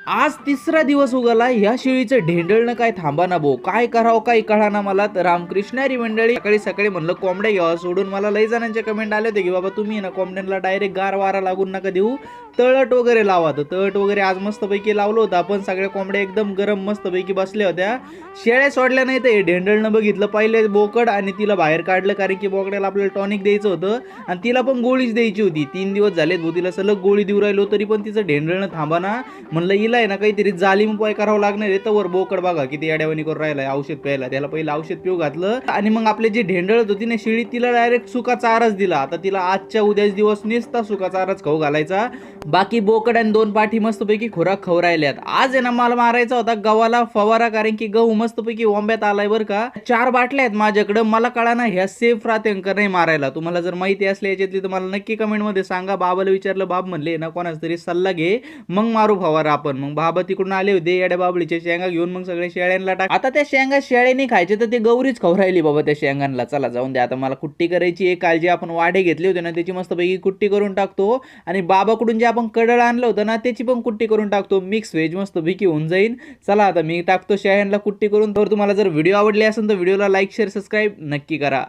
आज तिसरा दिवस उगवला, ह्या शेळीचं ढेंडळणं काय थांबाना भाऊ. काय करावं काही कळाना मला. तर रामकृष्णारी मंडळी, सकाळी सकाळी म्हणलं कोंबड्या घ्यावा सोडून. मला लई जणांचे कमेंट आले होते की बाबा तुम्ही ना कोंबड्यांना डायरेक्ट गार वारा लागून नका देऊ, तळट वगैरे लावा. तर तळट वगैरे आज मस्तपैकी लावलं होतं आपण. सगळ्या कोंबड्या एकदम गरम मस्तपैकी बसल्या होत्या. शेळ्या सोडल्या नाही तर हे ढेंडळणं बघितलं पहिले बोकड आणि तिला बाहेर काढलं, कारण की बोकड्याला आपल्याला टॉनिक द्यायचं होतं आणि तिला पण गोळीच द्यायची होती. 3 दिवस झालेत भाऊ तिला सलग गोळी देऊ राहिलो तरी पण तिचं ढेंडळणं थांबाना. म्हणलं हिला आहे ना काहीतरी जालीम उपाय करावं लागणार आहे. तर बोकड बघा किती अड्यावानी करून राहिलाय औषध प्यायला. त्याला पहिलं औषध पिऊ घातलं आणि मग आपले जे ढेंडळत होती ना शेळी, तिला डायरेक्ट सुका चाराच दिला. आता तिला आजच्या उद्याच दिवस नुसता सुका चाराच खाऊ घालायचा. बाकी बोकड आणि 2 पाठी मस्तपैकी खुराक खाऊ राहिल्यात. आज आहे ना मला मारायचा होता गव्हाला फवारा, कारण की गहू मस्तपैकी ओंब्यात आलाय बरं का. 4 बाटल्या आहेत माझ्याकडे. मला कळा ना ह्या सेफ राहते का नाही मारायला. तुम्हाला जर माहिती असली याच्यातली तर मला नक्की कमेंट मध्ये सांगा. बाबाला विचारलं, बाब म्हणले ना कोणाचा तरी सल्ला घे मग मारू फवारा आपण. मग बाबा तिकडून आले होते येड्या बाबळीच्या शेंगा घेऊन, मग सगळे शेळ्यांना टाक. आता त्या शेंगा शेळ्यांनी खायचे तर ते गौरीच खाऊ राहिली बाबा त्या शेंगांना. चला जाऊन द्या, आता मला कुट्टी करायची आहे. काल जे आपण वाढे घेतले होते ना त्याची मस्तपैकी कुट्टी करून टाकतो आणि बाबाकडून जे आपण कडळ आणलं होतं ना त्याची पण कुट्टी करून टाकतो. मिक्स व्हेज मस्तपैकी होऊन जाईल. चला आता मी टाकतो शेळ्यांना कुट्टी करून. तर तुम्हाला जर व्हिडिओ आवडली असेल तर व्हिडिओला लाईक शेअर सबस्क्राईब नक्की करा.